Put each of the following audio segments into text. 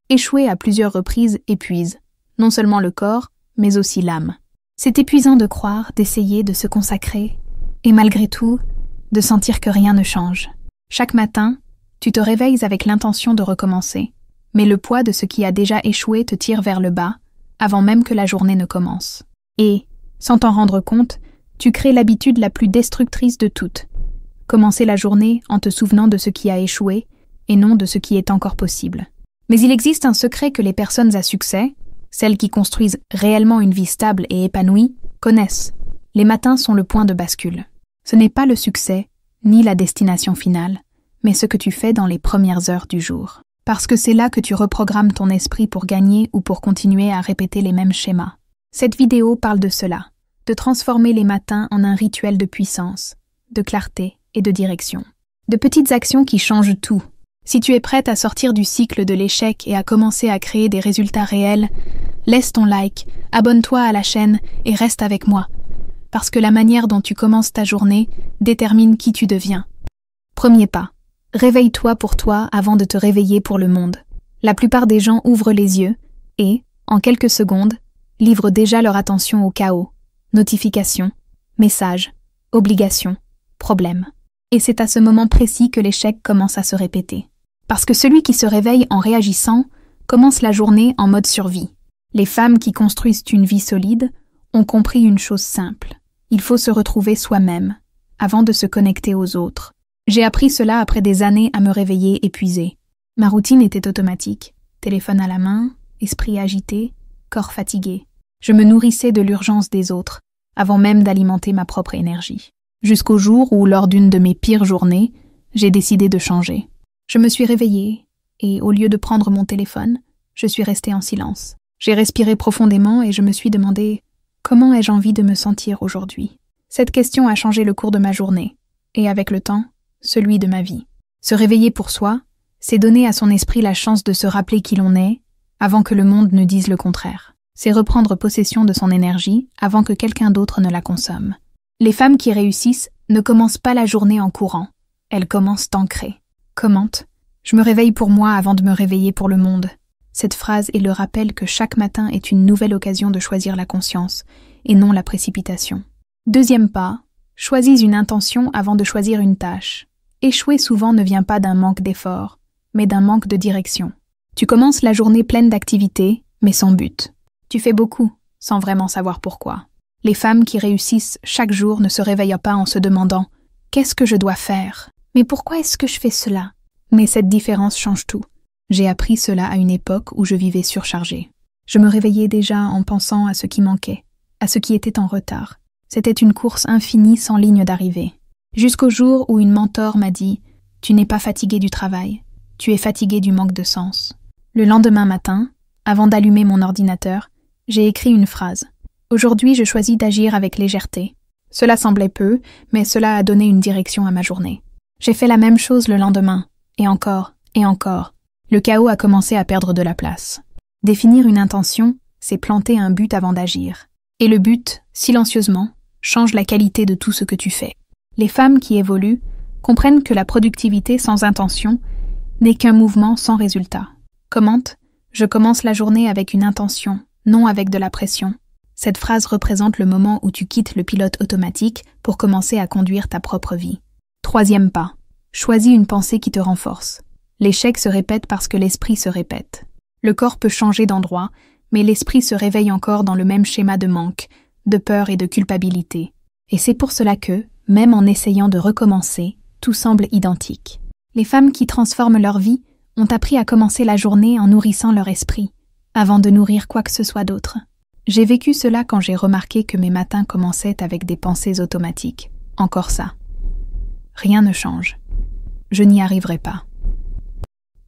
Échouer à plusieurs reprises épuise, non seulement le corps, mais aussi l'âme. C'est épuisant de croire, d'essayer, de se consacrer, et malgré tout, de sentir que rien ne change. Chaque matin, tu te réveilles avec l'intention de recommencer, mais le poids de ce qui a déjà échoué te tire vers le bas, avant même que la journée ne commence. Et, sans t'en rendre compte, tu crées l'habitude la plus destructrice de toutes. Commencer la journée en te souvenant de ce qui a échoué, et non de ce qui est encore possible. Mais il existe un secret que les personnes à succès, celles qui construisent réellement une vie stable et épanouie, connaissent. Les matins sont le point de bascule. Ce n'est pas le succès, ni la destination finale, mais ce que tu fais dans les premières heures du jour. Parce que c'est là que tu reprogrammes ton esprit pour gagner ou pour continuer à répéter les mêmes schémas. Cette vidéo parle de cela, de transformer les matins en un rituel de puissance, de clarté et de direction. De petites actions qui changent tout. Si tu es prête à sortir du cycle de l'échec et à commencer à créer des résultats réels, laisse ton like, abonne-toi à la chaîne et reste avec moi. Parce que la manière dont tu commences ta journée détermine qui tu deviens. Premier pas. Réveille-toi pour toi avant de te réveiller pour le monde. La plupart des gens ouvrent les yeux et, en quelques secondes, livrent déjà leur attention au chaos. Notifications, messages, obligations, problèmes. Et c'est à ce moment précis que l'échec commence à se répéter. Parce que celui qui se réveille en réagissant commence la journée en mode survie. Les femmes qui construisent une vie solide ont compris une chose simple. Il faut se retrouver soi-même, avant de se connecter aux autres. J'ai appris cela après des années à me réveiller épuisée. Ma routine était automatique. Téléphone à la main, esprit agité, corps fatigué. Je me nourrissais de l'urgence des autres, avant même d'alimenter ma propre énergie. Jusqu'au jour où, lors d'une de mes pires journées, j'ai décidé de changer. Je me suis réveillée, et au lieu de prendre mon téléphone, je suis restée en silence. J'ai respiré profondément et je me suis demandé « Comment ai-je envie de me sentir aujourd'hui ?» Cette question a changé le cours de ma journée, et avec le temps, celui de ma vie. Se réveiller pour soi, c'est donner à son esprit la chance de se rappeler qui l'on est, avant que le monde ne dise le contraire. C'est reprendre possession de son énergie avant que quelqu'un d'autre ne la consomme. Les femmes qui réussissent ne commencent pas la journée en courant. Elles commencent ancrées. Commente. Je me réveille pour moi avant de me réveiller pour le monde. Cette phrase est le rappel que chaque matin est une nouvelle occasion de choisir la conscience, et non la précipitation. Deuxième pas, choisis une intention avant de choisir une tâche. Échouer souvent ne vient pas d'un manque d'effort, mais d'un manque de direction. Tu commences la journée pleine d'activités, mais sans but. Tu fais beaucoup, sans vraiment savoir pourquoi. Les femmes qui réussissent chaque jour ne se réveillent pas en se demandant « Qu'est-ce que je dois faire ? Mais pourquoi est-ce que je fais cela ?» Mais cette différence change tout. J'ai appris cela à une époque où je vivais surchargée. Je me réveillais déjà en pensant à ce qui manquait, à ce qui était en retard. C'était une course infinie sans ligne d'arrivée. Jusqu'au jour où une mentor m'a dit « Tu n'es pas fatigué du travail, tu es fatigué du manque de sens. » Le lendemain matin, avant d'allumer mon ordinateur, j'ai écrit une phrase. Aujourd'hui, je choisis d'agir avec légèreté. Cela semblait peu, mais cela a donné une direction à ma journée. J'ai fait la même chose le lendemain, et encore, et encore. Le chaos a commencé à perdre de la place. Définir une intention, c'est planter un but avant d'agir. Et le but, silencieusement, change la qualité de tout ce que tu fais. Les femmes qui évoluent comprennent que la productivité sans intention n'est qu'un mouvement sans résultat. Commente, je commence la journée avec une intention, non avec de la pression. Cette phrase représente le moment où tu quittes le pilote automatique pour commencer à conduire ta propre vie. Troisième pas, choisis une pensée qui te renforce. L'échec se répète parce que l'esprit se répète. Le corps peut changer d'endroit, mais l'esprit se réveille encore dans le même schéma de manque, de peur et de culpabilité. Et c'est pour cela que, même en essayant de recommencer, tout semble identique. Les femmes qui transforment leur vie ont appris à commencer la journée en nourrissant leur esprit, avant de nourrir quoi que ce soit d'autre. J'ai vécu cela quand j'ai remarqué que mes matins commençaient avec des pensées automatiques. Encore ça. Rien ne change. Je n'y arriverai pas.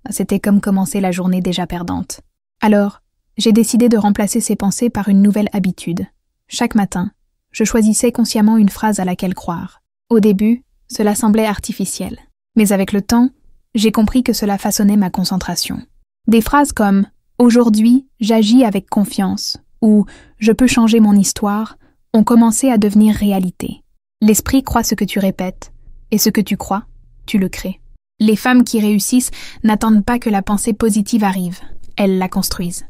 C'était comme commencer la journée déjà perdante. Alors, j'ai décidé de remplacer ces pensées par une nouvelle habitude. Chaque matin, je choisissais consciemment une phrase à laquelle croire. Au début, cela semblait artificiel. Mais avec le temps, j'ai compris que cela façonnait ma concentration. Des phrases comme « Aujourd'hui, j'agis avec confiance » ou « Je peux changer mon histoire » ont commencé à devenir réalité. L'esprit croit ce que tu répètes, et ce que tu crois, tu le crées. Les femmes qui réussissent n'attendent pas que la pensée positive arrive. elles la construisent.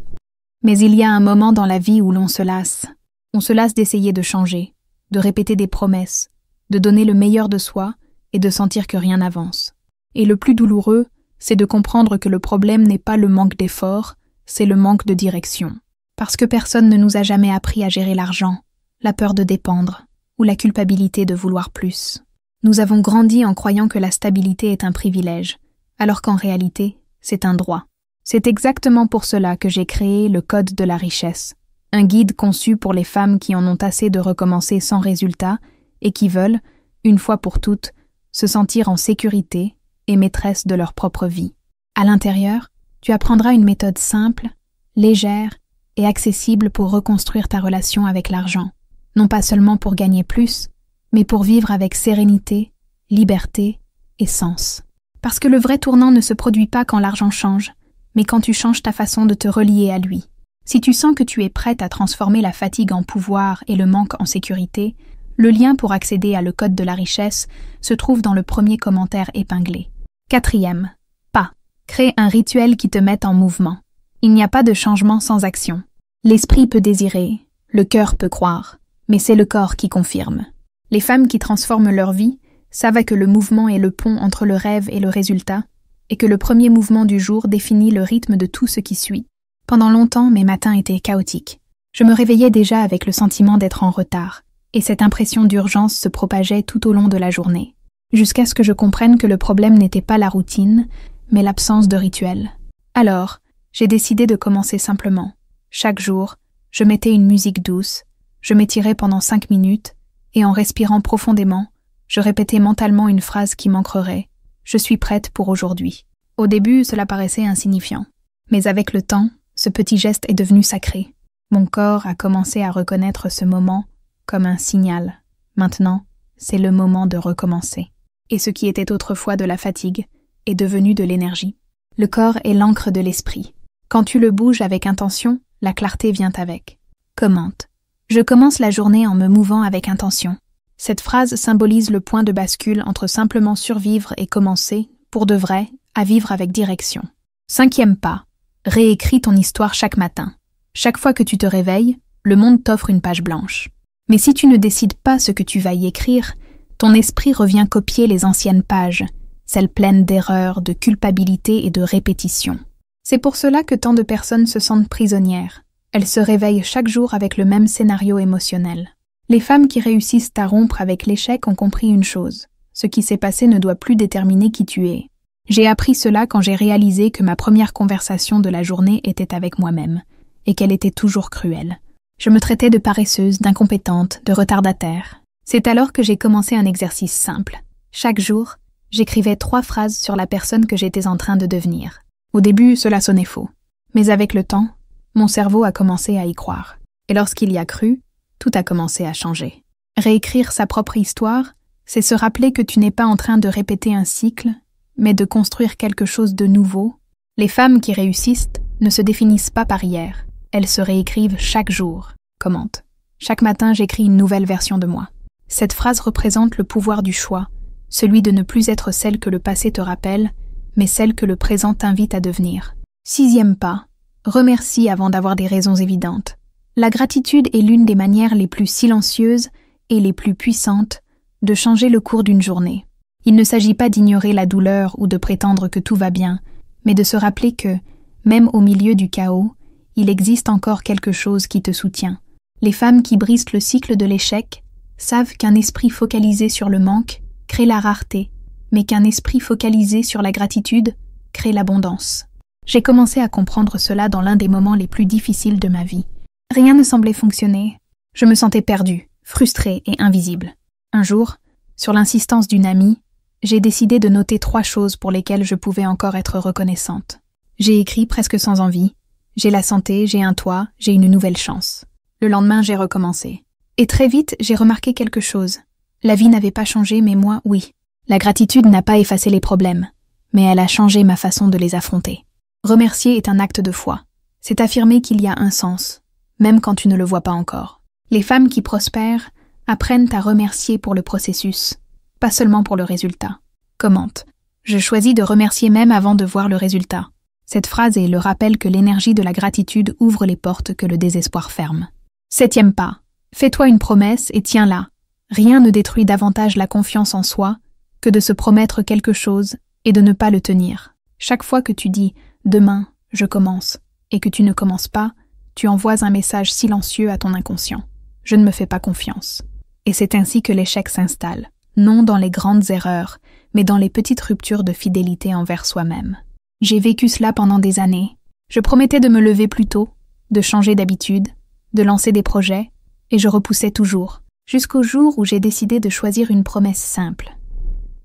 Mais il y a un moment dans la vie où l'on se lasse. On se lasse d'essayer de changer, de répéter des promesses, de donner le meilleur de soi et de sentir que rien n'avance. Et le plus douloureux, c'est de comprendre que le problème n'est pas le manque d'effort, c'est le manque de direction. Parce que personne ne nous a jamais appris à gérer l'argent, la peur de dépendre ou la culpabilité de vouloir plus. Nous avons grandi en croyant que la stabilité est un privilège, alors qu'en réalité, c'est un droit. C'est exactement pour cela que j'ai créé le Code de la richesse, un guide conçu pour les femmes qui en ont assez de recommencer sans résultat et qui veulent, une fois pour toutes, se sentir en sécurité et maîtresse de leur propre vie. À l'intérieur, tu apprendras une méthode simple, légère et accessible pour reconstruire ta relation avec l'argent, non pas seulement pour gagner plus, mais pour vivre avec sérénité, liberté et sens. Parce que le vrai tournant ne se produit pas quand l'argent change, mais quand tu changes ta façon de te relier à lui. Si tu sens que tu es prête à transformer la fatigue en pouvoir et le manque en sécurité, le lien pour accéder à le Code de la richesse se trouve dans le premier commentaire épinglé. 4e. Pas. Crée un rituel qui te mette en mouvement. Il n'y a pas de changement sans action. L'esprit peut désirer, le cœur peut croire, mais c'est le corps qui confirme. Les femmes qui transforment leur vie savent que le mouvement est le pont entre le rêve et le résultat, et que le premier mouvement du jour définit le rythme de tout ce qui suit. Pendant longtemps, mes matins étaient chaotiques. Je me réveillais déjà avec le sentiment d'être en retard, et cette impression d'urgence se propageait tout au long de la journée, jusqu'à ce que je comprenne que le problème n'était pas la routine, mais l'absence de rituel. Alors, j'ai décidé de commencer simplement. Chaque jour, je mettais une musique douce, je m'étirais pendant 5 minutes, et en respirant profondément, je répétais mentalement une phrase qui m'ancrerait. Je suis prête pour aujourd'hui. Au début, cela paraissait insignifiant. Mais avec le temps, ce petit geste est devenu sacré. Mon corps a commencé à reconnaître ce moment comme un signal. Maintenant, c'est le moment de recommencer. Et ce qui était autrefois de la fatigue est devenu de l'énergie. Le corps est l'encre de l'esprit. Quand tu le bouges avec intention, la clarté vient avec. Commente. Je commence la journée en me mouvant avec intention. Cette phrase symbolise le point de bascule entre simplement survivre et commencer, pour de vrai, à vivre avec direction. 5e pas. Réécris ton histoire chaque matin. Chaque fois que tu te réveilles, le monde t'offre une page blanche. Mais si tu ne décides pas ce que tu vas y écrire, ton esprit revient copier les anciennes pages, celles pleines d'erreurs, de culpabilité et de répétition. C'est pour cela que tant de personnes se sentent prisonnières. Elles se réveillent chaque jour avec le même scénario émotionnel. Les femmes qui réussissent à rompre avec l'échec ont compris une chose. Ce qui s'est passé ne doit plus déterminer qui tu es. J'ai appris cela quand j'ai réalisé que ma première conversation de la journée était avec moi-même, et qu'elle était toujours cruelle. Je me traitais de paresseuse, d'incompétente, de retardataire. C'est alors que j'ai commencé un exercice simple. Chaque jour, j'écrivais 3 phrases sur la personne que j'étais en train de devenir. Au début, cela sonnait faux. Mais avec le temps, mon cerveau a commencé à y croire. Et lorsqu'il y a cru, tout a commencé à changer. Réécrire sa propre histoire, c'est se rappeler que tu n'es pas en train de répéter un cycle, mais de construire quelque chose de nouveau. Les femmes qui réussissent ne se définissent pas par hier. Elles se réécrivent chaque jour. Commente. Chaque matin, j'écris une nouvelle version de moi. Cette phrase représente le pouvoir du choix, celui de ne plus être celle que le passé te rappelle, mais celle que le présent t'invite à devenir. 6e pas. Remercie avant d'avoir des raisons évidentes. La gratitude est l'une des manières les plus silencieuses et les plus puissantes de changer le cours d'une journée. Il ne s'agit pas d'ignorer la douleur ou de prétendre que tout va bien, mais de se rappeler que, même au milieu du chaos, il existe encore quelque chose qui te soutient. Les femmes qui brisent le cycle de l'échec savent qu'un esprit focalisé sur le manque crée la rareté, mais qu'un esprit focalisé sur la gratitude crée l'abondance. J'ai commencé à comprendre cela dans l'un des moments les plus difficiles de ma vie. Rien ne semblait fonctionner. Je me sentais perdue, frustrée et invisible. Un jour, sur l'insistance d'une amie, j'ai décidé de noter 3 choses pour lesquelles je pouvais encore être reconnaissante. J'ai écrit presque sans envie. J'ai la santé, j'ai un toit, j'ai une nouvelle chance. Le lendemain, j'ai recommencé. Et très vite, j'ai remarqué quelque chose. La vie n'avait pas changé, mais moi, oui. La gratitude n'a pas effacé les problèmes, mais elle a changé ma façon de les affronter. Remercier est un acte de foi. C'est affirmer qu'il y a un sens, même quand tu ne le vois pas encore. Les femmes qui prospèrent apprennent à remercier pour le processus, pas seulement pour le résultat. Commente. Je choisis de remercier même avant de voir le résultat. Cette phrase est le rappel que l'énergie de la gratitude ouvre les portes que le désespoir ferme. 7e pas. Fais-toi une promesse et tiens-la. Rien ne détruit davantage la confiance en soi que de se promettre quelque chose et de ne pas le tenir. Chaque fois que tu dis « demain, je commence » et que tu ne commences pas, tu envoies un message silencieux à ton inconscient. Je ne me fais pas confiance. Et c'est ainsi que l'échec s'installe, non dans les grandes erreurs, mais dans les petites ruptures de fidélité envers soi-même. J'ai vécu cela pendant des années. Je promettais de me lever plus tôt, de changer d'habitude, de lancer des projets, et je repoussais toujours, jusqu'au jour où j'ai décidé de choisir une promesse simple.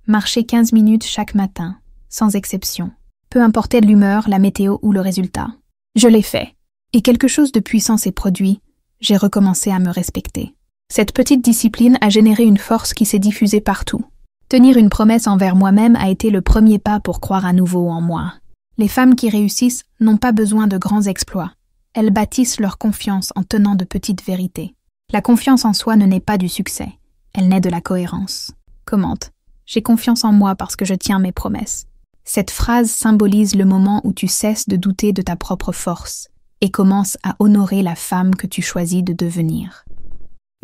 Marcher 15 minutes chaque matin, sans exception. Peu importait l'humeur, la météo ou le résultat. Je l'ai fait, et quelque chose de puissant s'est produit. J'ai recommencé à me respecter. Cette petite discipline a généré une force qui s'est diffusée partout. Tenir une promesse envers moi-même a été le premier pas pour croire à nouveau en moi. Les femmes qui réussissent n'ont pas besoin de grands exploits. Elles bâtissent leur confiance en tenant de petites vérités. La confiance en soi ne naît pas du succès, elle naît de la cohérence. Commente. J'ai confiance en moi parce que je tiens mes promesses. Cette phrase symbolise le moment où tu cesses de douter de ta propre force et commences à honorer la femme que tu choisis de devenir.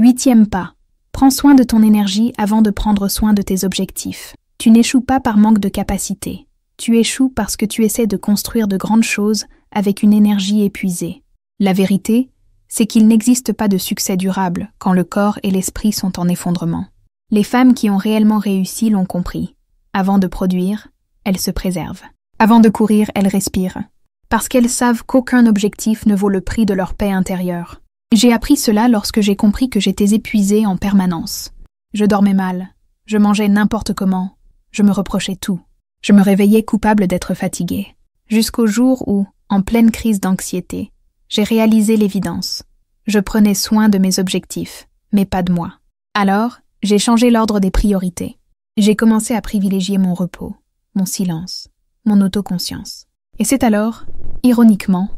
8e pas. Prends soin de ton énergie avant de prendre soin de tes objectifs. Tu n'échoues pas par manque de capacité. Tu échoues parce que tu essaies de construire de grandes choses avec une énergie épuisée. La vérité, c'est qu'il n'existe pas de succès durable quand le corps et l'esprit sont en effondrement. Les femmes qui ont réellement réussi l'ont compris. Avant de produire, elles se préservent. Avant de courir, elles respirent. Parce qu'elles savent qu'aucun objectif ne vaut le prix de leur paix intérieure. J'ai appris cela lorsque j'ai compris que j'étais épuisée en permanence. Je dormais mal, je mangeais n'importe comment, je me reprochais tout. Je me réveillais coupable d'être fatiguée. Jusqu'au jour où, en pleine crise d'anxiété, j'ai réalisé l'évidence. Je prenais soin de mes objectifs, mais pas de moi. Alors, j'ai changé l'ordre des priorités. J'ai commencé à privilégier mon repos, mon silence, mon autoconscience. Et c'est alors, ironiquement,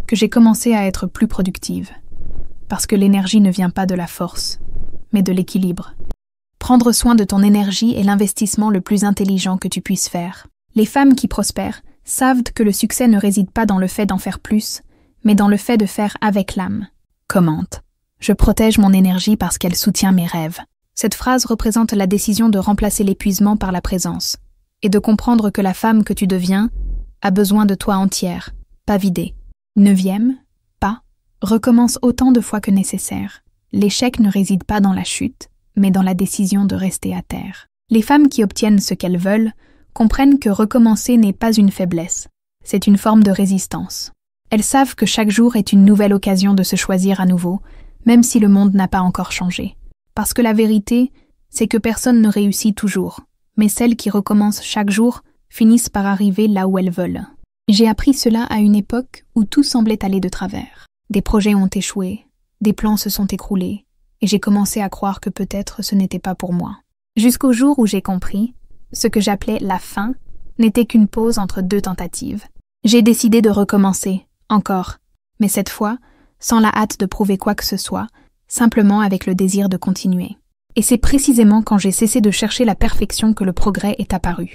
que j'ai commencé à être plus productive. Parce que l'énergie ne vient pas de la force, mais de l'équilibre. Prendre soin de ton énergie est l'investissement le plus intelligent que tu puisses faire. Les femmes qui prospèrent savent que le succès ne réside pas dans le fait d'en faire plus, mais dans le fait de faire avec l'âme. Commente. Je protège mon énergie parce qu'elle soutient mes rêves. Cette phrase représente la décision de remplacer l'épuisement par la présence, et de comprendre que la femme que tu deviens a besoin de toi entière, pas vidée. 9e, pas. Recommence autant de fois que nécessaire. L'échec ne réside pas dans la chute, mais dans la décision de rester à terre. Les femmes qui obtiennent ce qu'elles veulent comprennent que recommencer n'est pas une faiblesse, c'est une forme de résistance. Elles savent que chaque jour est une nouvelle occasion de se choisir à nouveau, même si le monde n'a pas encore changé. Parce que la vérité, c'est que personne ne réussit toujours, mais celles qui recommencent chaque jour finissent par arriver là où elles veulent. J'ai appris cela à une époque où tout semblait aller de travers. Des projets ont échoué, des plans se sont écroulés, et j'ai commencé à croire que peut-être ce n'était pas pour moi. Jusqu'au jour où j'ai compris, ce que j'appelais la fin n'était qu'une pause entre deux tentatives. J'ai décidé de recommencer, encore, mais cette fois, sans la hâte de prouver quoi que ce soit, simplement avec le désir de continuer. Et c'est précisément quand j'ai cessé de chercher la perfection que le progrès est apparu.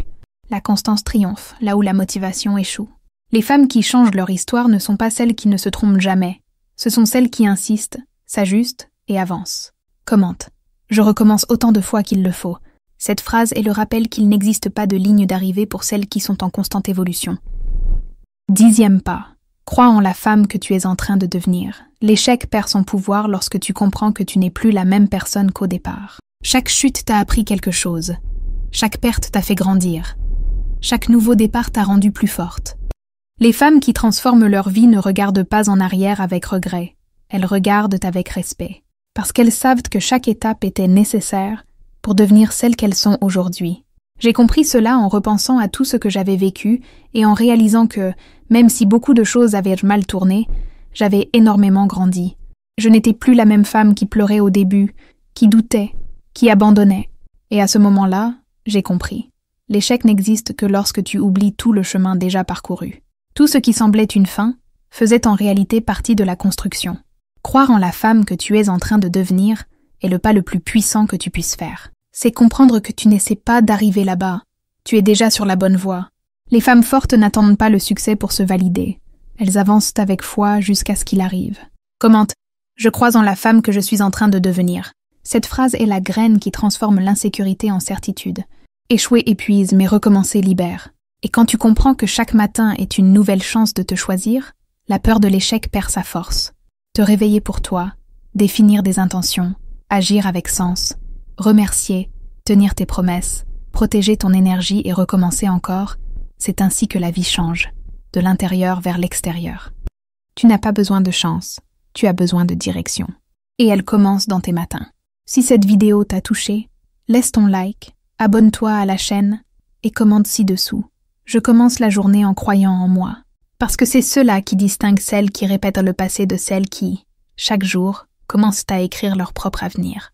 La constance triomphe, là où la motivation échoue. Les femmes qui changent leur histoire ne sont pas celles qui ne se trompent jamais, ce sont celles qui insistent, s'ajustent, et avance. Commente. Je recommence autant de fois qu'il le faut. Cette phrase est le rappel qu'il n'existe pas de ligne d'arrivée pour celles qui sont en constante évolution. 10e pas. Crois en la femme que tu es en train de devenir. L'échec perd son pouvoir lorsque tu comprends que tu n'es plus la même personne qu'au départ. Chaque chute t'a appris quelque chose. Chaque perte t'a fait grandir. Chaque nouveau départ t'a rendue plus forte. Les femmes qui transforment leur vie ne regardent pas en arrière avec regret. Elles regardent avec respect. Parce qu'elles savent que chaque étape était nécessaire pour devenir celles qu'elles sont aujourd'hui. J'ai compris cela en repensant à tout ce que j'avais vécu et en réalisant que, même si beaucoup de choses avaient mal tourné, j'avais énormément grandi. Je n'étais plus la même femme qui pleurait au début, qui doutait, qui abandonnait. Et à ce moment-là, j'ai compris. L'échec n'existe que lorsque tu oublies tout le chemin déjà parcouru. Tout ce qui semblait une fin faisait en réalité partie de la construction. Croire en la femme que tu es en train de devenir est le pas le plus puissant que tu puisses faire. C'est comprendre que tu n'essaies pas d'arriver là-bas. Tu es déjà sur la bonne voie. Les femmes fortes n'attendent pas le succès pour se valider. Elles avancent avec foi jusqu'à ce qu'il arrive. Commente « Je crois en la femme que je suis en train de devenir ». Cette phrase est la graine qui transforme l'insécurité en certitude. Échouer épuise, mais recommencer libère. Et quand tu comprends que chaque matin est une nouvelle chance de te choisir, la peur de l'échec perd sa force. Te réveiller pour toi, définir des intentions, agir avec sens, remercier, tenir tes promesses, protéger ton énergie et recommencer encore, c'est ainsi que la vie change, de l'intérieur vers l'extérieur. Tu n'as pas besoin de chance, tu as besoin de direction. Et elle commence dans tes matins. Si cette vidéo t'a touché, laisse ton like, abonne-toi à la chaîne et commente ci-dessous. Je commence la journée en croyant en moi. Parce que c'est cela qui distingue celles qui répètent le passé de celles qui, chaque jour, commencent à écrire leur propre avenir.